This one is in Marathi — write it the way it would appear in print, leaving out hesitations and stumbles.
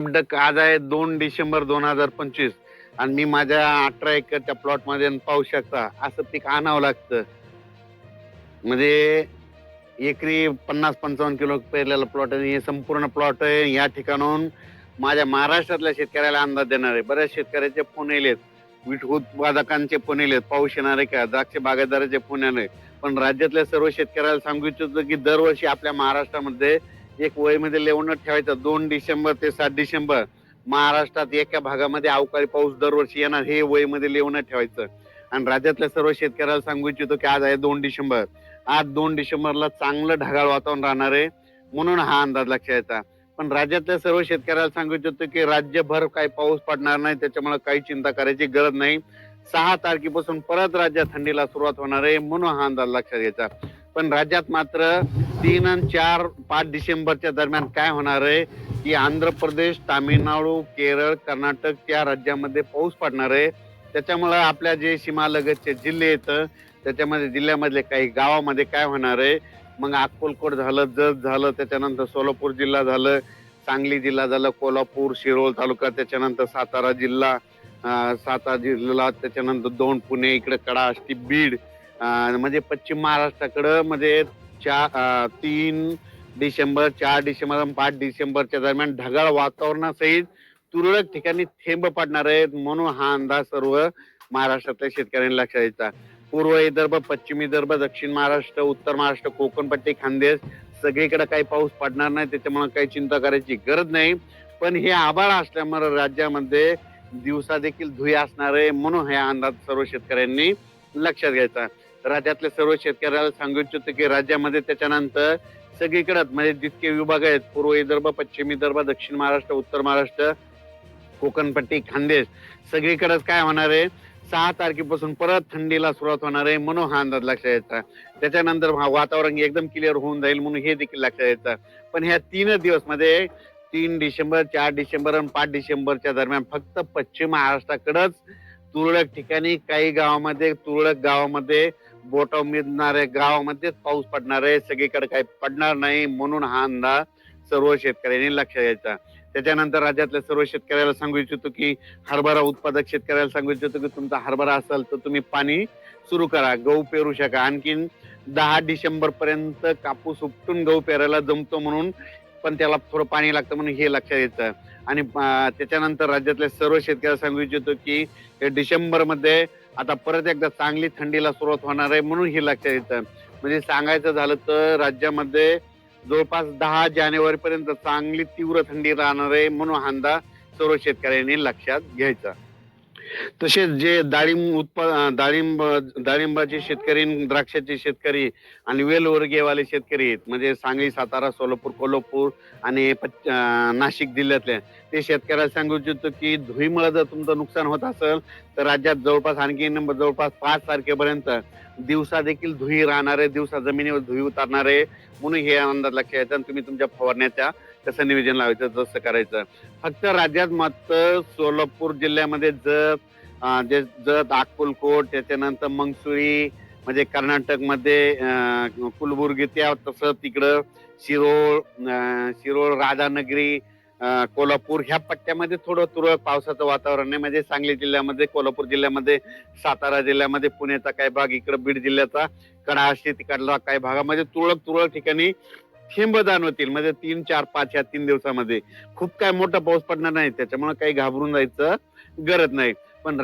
आज आहे 2 डिसेंबर 2025 आणि मी माझ्या 18 एकरच्या प्लॉट मध्ये पाहू शकता असं पीक आणावं लागतं. म्हणजे एकरी 50-55 किलो पेरलेला प्लॉट आहे. हे संपूर्ण प्लॉट आहे. या ठिकाणाहून माझ्या महाराष्ट्रातल्या शेतकऱ्याला अंदाज देणार आहे. बऱ्याच शेतकऱ्याचे फोन येलेत, वीट उत्पादकांचे फोन येलेत, पाऊस येणार आहे का, द्राक्ष बागायतदाराचे फोन येणार. पण राज्यातल्या सर्व शेतकऱ्याला सांगू इच्छितो की दरवर्षी आपल्या महाराष्ट्रामध्ये एक वयमध्ये लेवून ठेवायचं. 2 डिसेंबर ते 7 डिसेंबर महाराष्ट्रात एका भागामध्ये अवकाळी पाऊस दरवर्षी येणार, हे वयमध्ये लेवून ठेवायचं. आणि राज्यातल्या सर्व शेतकऱ्याला सांगू इच्छितो की आज आहे 2 डिसेंबर. आज 2 डिसेंबरला चांगलं ढगाळ वातावरण राहणार आहे, म्हणून हा अंदाज लक्षात येतात. पण राज्यातल्या सर्व शेतकऱ्याला सांगू इच्छितो की राज्यभर काही पाऊस पडणार नाही, त्याच्यामुळे काही चिंता करायची गरज नाही. 6 तारखेपासून परत राज्यात थंडीला सुरुवात होणार आहे, म्हणून हा अंदाज लक्षात घ्यायचा. पण राज्यात मात्र 3 आणि 4, 5 डिसेंबरच्या दरम्यान काय होणार आहे की आंध्र प्रदेश, तामिळनाडू, केरळ, कर्नाटक त्या राज्यामध्ये पाऊस पडणार आहे. त्याच्यामुळे आपल्या जे सीमालगतचे जिल्हे आहेत त्याच्यामध्ये जिल्ह्यामधले काही गावामध्ये काय होणार आहे, मग अक्कलकोट झालं, जत झालं, त्याच्यानंतर सोलापूर जिल्हा झालं, सांगली जिल्हा झालं, कोल्हापूर, शिरोळ तालुका, त्याच्यानंतर सातारा जिल्हा, त्याच्यानंतर दोन पुणे, इकडे कडा आष्टी, बीड, म्हणजे पश्चिम महाराष्ट्राकडं म्हणजे 3 डिसेंबर, 4 डिसेंबर आणि 5 डिसेंबरच्या दरम्यान ढगाळ वातावरणासहित तुरळक ठिकाणी थेंब पडणार आहेत, म्हणून हा अंदाज सर्व महाराष्ट्रातल्या शेतकऱ्यांनी लक्षात घ्यायचा. पूर्व विदर्भ, पश्चिम विदर्भ, दक्षिण महाराष्ट्र, उत्तर महाराष्ट्र, कोकणपट्टी, खानदेश सगळीकडे काही पाऊस पडणार नाही, त्याच्यामुळे काही चिंता करायची गरज नाही. पण हे आभाळ असल्यामुळे राज्यामध्ये दिवसा देखील धुई असणार आहे, म्हणून हे अंदाज सर्व शेतकऱ्यांनी लक्षात घ्यायचा. राज्यातल्या सर्व शेतकऱ्याला सांगू इच्छितो की राज्यामध्ये त्याच्यानंतर सगळीकडे म्हणजे जितके विभाग आहेत, पूर्व विदर्भ, पश्चिम विदर्भ, दक्षिण महाराष्ट्र, उत्तर महाराष्ट्र, कोकणपट्टी, खानदेश सगळीकडेच काय होणार आहे, 6 तारखेपासून परत थंडीला सुरुवात होणार आहे, म्हणून हा अंदाज लक्षात यायचा. त्याच्यानंतर वातावरण एकदम क्लिअर होऊन जाईल, म्हणून हे देखील लक्षात यायचं. पण ह्या 3 दिवस मध्ये 3 डिसेंबर, 4 डिसेंबर आणि 5 डिसेंबरच्या दरम्यान फक्त पश्चिम महाराष्ट्राकडेच तुरळक ठिकाणी, काही गावामध्ये, तुरळक गावामध्ये, बोटा मिळणाऱ्या गावामध्ये पाऊस पडणार आहे, सगळीकडे काही पडणार नाही, म्हणून हा अंदाज सर्व शेतकऱ्यांनी लक्षात घ्यायचा. त्याच्यानंतर राज्यातल्या सर्व शेतकऱ्याला सांगू इच्छितो की हरभरा उत्पादक शेतकऱ्याला सांगू इच्छितो की तुमचा हरभरा असेल तर तुम्ही पाणी सुरू करा, गहू पेरू शका. आणखीन 10 डिसेंबर पर्यंत कापूस उपटून गहू पेरायला जमतो, म्हणून पण त्याला थोडं पाणी लागतं, म्हणून हे लक्षात येतं. आणि त्याच्यानंतर राज्यातल्या सर्व शेतकऱ्याला सांगू इच्छितो की डिसेंबर मध्ये आता परत एकदा चांगली थंडीला सुरुवात होणार आहे, म्हणून हे लक्षात येतं. म्हणजे सांगायचं झालं तर राज्यामध्ये जवळपास 10 जानेवारी पर्यंत चांगली तीव्र थंडी राहणार आहे, म्हणून हा अंदाज सर्व शेतकऱ्यांनी लक्षात घ्यायचा. तसेच जे डाळिंबाचे शेतकरी, द्राक्षाचे शेतकरी आणि वेलवर्गीयवाले शेतकरी आहेत, म्हणजे सांगली, सातारा, सोलापूर, कोल्हापूर आणि नाशिक जिल्ह्यातले ते शेतकऱ्याला सांगू इच्छितो की धुईमुळे जर तुमचं नुकसान होत असेल तर राज्यात जवळपास आणखी जवळपास 5 तारखेपर्यंत दिवसा देखील धुई राहणार आहे, दिवसा जमिनीवर धुई उतारणार आहे, म्हणून हे अंदाज लक्षात घ्यायचा. आणि तुम्ही तुमच्या फवारण्याच्या कसं नियोजन लावायचं, जसं करायचं. फक्त राज्यात मात्र सोलापूर जिल्ह्यामध्ये जत, अक्कलकोट, त्याच्यानंतर मंगसुरी, म्हणजे कर्नाटक मध्ये कुलबुर्गी, त्या तसं तिकडं शिरोळ, राधानगरी, कोल्हापूर ह्या पट्ट्यामध्ये थोडं तुरळक पावसाचं वातावरण आहे. म्हणजे सांगली जिल्ह्यामध्ये, कोल्हापूर जिल्ह्यामध्ये, सातारा जिल्ह्यामध्ये, पुण्याचा काही भाग, इकडे बीड जिल्ह्याचा कडा आष्टी तिकडला काही भागामध्ये तुरळक ठिकाणी थेंब जाणवतील. म्हणजे 3, 4, 5 या 3 दिवसामध्ये खूप काय मोठा पाऊस पडणार नाही, त्याच्यामुळे काही घाबरून जायचं गरज नाही. पण